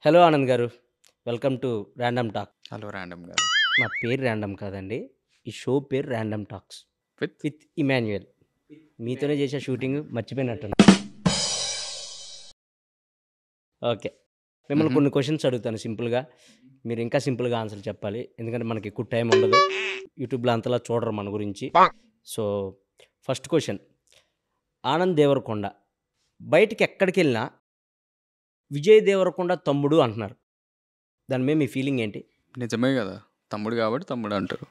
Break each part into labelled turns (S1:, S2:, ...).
S1: Hello Anand గారు. Welcome to random talk.
S2: Hello random గారు.
S1: నా పేరు ర్యాండమ్ కాదండి. ఈ షో పేరు random talks
S2: with
S1: with Emmanuel. మీతోనే చేసే షూటింగ్ మర్చిపోయినట్టున్నా. ఓకే. మిమ్మల్ని కొన్ని క్వశ్చన్స్ అడుగుతాను సింపుల్గా. మీరు ఇంకా సింపుల్గా ఆన్సర్ చెప్పాలి. ఎందుకంటే మనకి ఎక్కువ టైం ఉండదు. యూట్యూబ్లో అంతలా చూడరు మన గురించి. So first question, Anand Devarakonda బయటికి ఎక్కడికి వెళ్ళినా విజయ్ దేవరకొండ తమ్ముడు అంటున్నారు. దాని మీద మీ ఫీలింగ్ ఏంటి?
S2: నిజమే కదా, తమ్ముడు కాబట్టి తమ్ముడు అంటారు.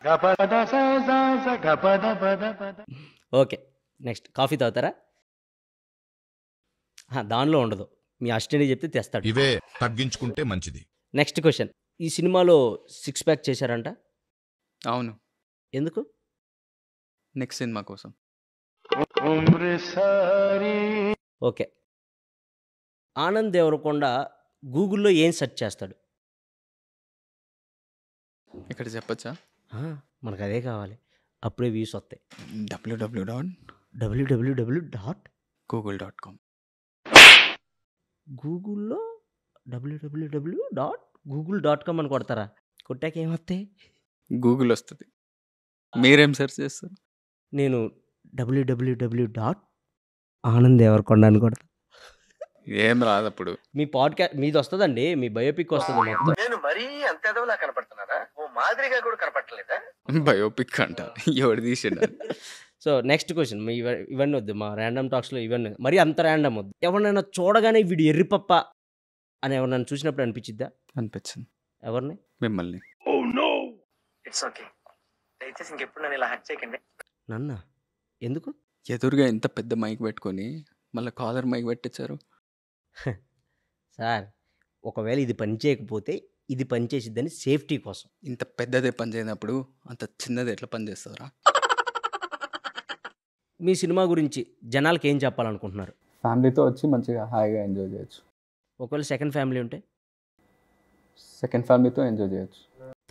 S1: ఓకే. నెక్స్ట్, కాఫీ తాగుతారా? దానిలో ఉండదు, మీ అసిస్టెంట్ చెప్తే తెస్తాడు.
S3: ఇవే తగ్గించుకుంటే మంచిది.
S1: నెక్స్ట్ క్వశ్చన్, ఈ సినిమాలో 6 ప్యాక్ చేశారంట,
S2: అవును,
S1: ఎందుకు?
S2: నెక్స్ట్ సినిమా కోసం.
S1: ఓకే. ఆనంద్ దేవరకొండ గూగుల్లో ఏం సెర్చ్ చేస్తాడు?
S2: ఇక్కడ చెప్పచ్చా?
S1: మనకు అదే కావాలి, అప్పుడే వ్యూస్ వస్తాయి.
S2: www.google.com.
S1: గూగుల్లో www.google.com అని కొడతారా? కొట్టాక ఏమొస్తాయి?
S2: గూగుల్ వస్తుంది. మీరేం సెర్చ్ చేస్తారు?
S1: నేను www.ఆనంద్ దేవరకొండ అని కొడతా.
S2: ఏం రాదు అప్పుడు.
S1: మీ పాడ్కాస్ట్ మీది వస్తుందండి, మీ బయోపిక్ వస్తుంది మొత్తం.
S4: నేను మరీ అంత ఎదవలా కనపడుతున్నారా? ఓ మాదిరిగా కూడా కనపడలేదా?
S2: బయోపిక్ అంట, ఎవడు తీసిండు?
S1: సో నెక్స్ట్ క్వశ్చన్, ఇవన్నీ వద్దు, మా ర్యాండమ్ టాక్స్లో ఇవన్నీ మరి అంత ర్యాండమ్ వద్దు. ఎవరినైనా చూడగానే వీడు ఎర్రిపప్ప అని ఎవరినైనా చూసినప్పుడు అనిపించిద్దా?
S2: అనిపించింది.
S1: ఎవరిని?
S2: మిమ్మల్ని.
S4: ఇట్స్ ఓకే, దయచేసి ఇంకెప్పుడు నన్ను ఇలా హక్ చేయకండి.
S1: నన్న ఎందుకు?
S2: ఎదురుగా ఇంత పెద్ద మైక్ పెట్టుకొని మళ్ళీ కాలర్ మైక్ పెట్టించారు
S1: సార్. ఒకవేళ ఇది పని చేయకపోతే ఇది పని చేసిద్దని సేఫ్టీ కోసం.
S2: ఇంత పెద్దదే పని చేయనప్పుడు అంత చిన్నది ఎట్లా పని చేస్తారా?
S1: మీ సినిమా గురించి జనాలకి ఏం చెప్పాలనుకుంటున్నారు?
S2: ఫ్యామిలీతో వచ్చి మంచిగా హాయిగా ఎంజాయ్ చేయొచ్చు.
S1: ఒకవేళ సెకండ్ ఫ్యామిలీ ఉంటే?
S2: సెకండ్ ఫ్యామిలీతో ఎంజాయ్ చేయొచ్చు.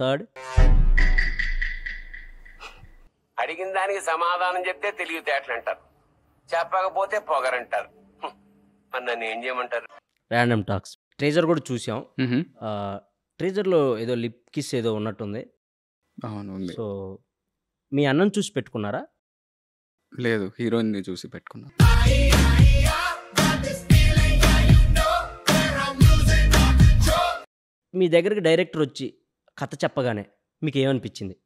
S1: థర్డ్?
S5: అడిగిన దానికి సమాధానం చెప్తే తెలివితేటలు అంటారు, చెప్పకపోతే పొగరంటారు. మరి నన్ను ఏం చేయమంటారు?
S1: ర్యాండమ్ టాక్స్ ట్రేజర్ కూడా చూసాం. ట్రేజర్లో ఏదో లిప్ కిస్ ఏదో ఉన్నట్టుంది.
S2: అవును, ఉంది.
S1: సో మీ అన్నం చూసి పెట్టుకున్నారా?
S2: లేదు, హీరోయిన్ని చూసి పెట్టుకున్నా.
S1: మీ దగ్గరికి డైరెక్టర్ వచ్చి కథ చెప్పగానే మీకు ఏమనిపించింది?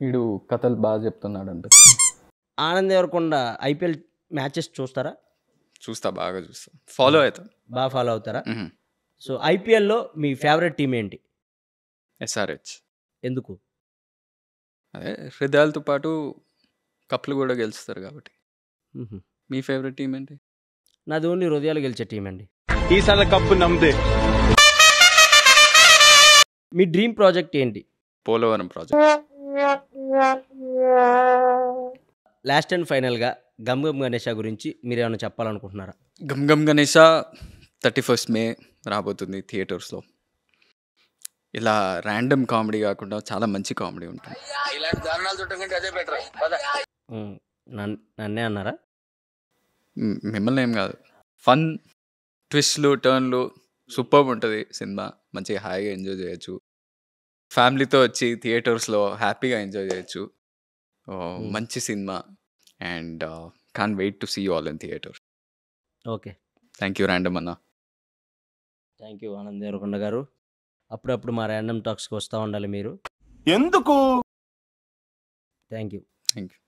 S2: వీడు కథలు బాగా చెప్తున్నాడు అంటే.
S1: ఆనంద్ దేవరకొండ ఐపీఎల్ మ్యాచెస్ చూస్తారా?
S2: చూస్తా, బాగా చూస్తా, ఫాలో అవుతా.
S1: బాగా ఫాలో అవుతారా? సో ఐపీఎల్లో మీ ఫేవరెట్ టీం ఏంటి?
S2: SRH.
S1: ఎందుకు?
S2: అదే హృదయాలతో పాటు కప్లు కూడా గెలుస్తారు కాబట్టి. మీ ఫేవరెట్ టీం ఏంటి?
S1: నాది ఓన్లీ హృదయాలు గెలిచే టీం అండి.
S6: ఈసారి కప్పు నమ్మదే.
S1: మీ డ్రీమ్ ప్రాజెక్ట్ ఏంటి?
S2: పోలవరం ప్రాజెక్ట్.
S1: లాస్ట్ అండ్ ఫైనల్గా గమ్ గమ్ గణేష గురించి మీరు ఏమైనా చెప్పాలనుకుంటున్నారా?
S2: గమ్ గమ్ గణేష 31st May రాబోతుంది థియేటర్స్లో. ఇలా ర్యాండమ్ కామెడీ కాకుండా చాలా మంచి కామెడీ ఉంటుంది.
S4: ఇలాంటి దారుణాలు చుట్టం కంటే అదే బెటర్.
S1: నన్నే అన్నారా?
S2: మిమ్మల్ని ఏం కాదు. ఫన్, ట్విస్ట్లు, టర్న్లు సూపర్ ఉంటుంది సినిమా. మంచిగా హాయిగా ఎంజాయ్ చేయొచ్చు. ఫ్యామిలీతో వచ్చి థియేటర్స్లో హ్యాపీగా ఎంజాయ్ చేయొచ్చు. మంచి cinema and can't wait to see you all in theatre.
S1: Okay,
S2: thank you random అన్న.
S1: థ్యాంక్ యూ ఆనంద్ దేవరకొండ గారు. అప్పుడప్పుడు మా ర్యాండమ్ టాక్స్కి వస్తూ ఉండాలి మీరు.
S6: ఎందుకు?
S1: Thank you.
S2: Thank you.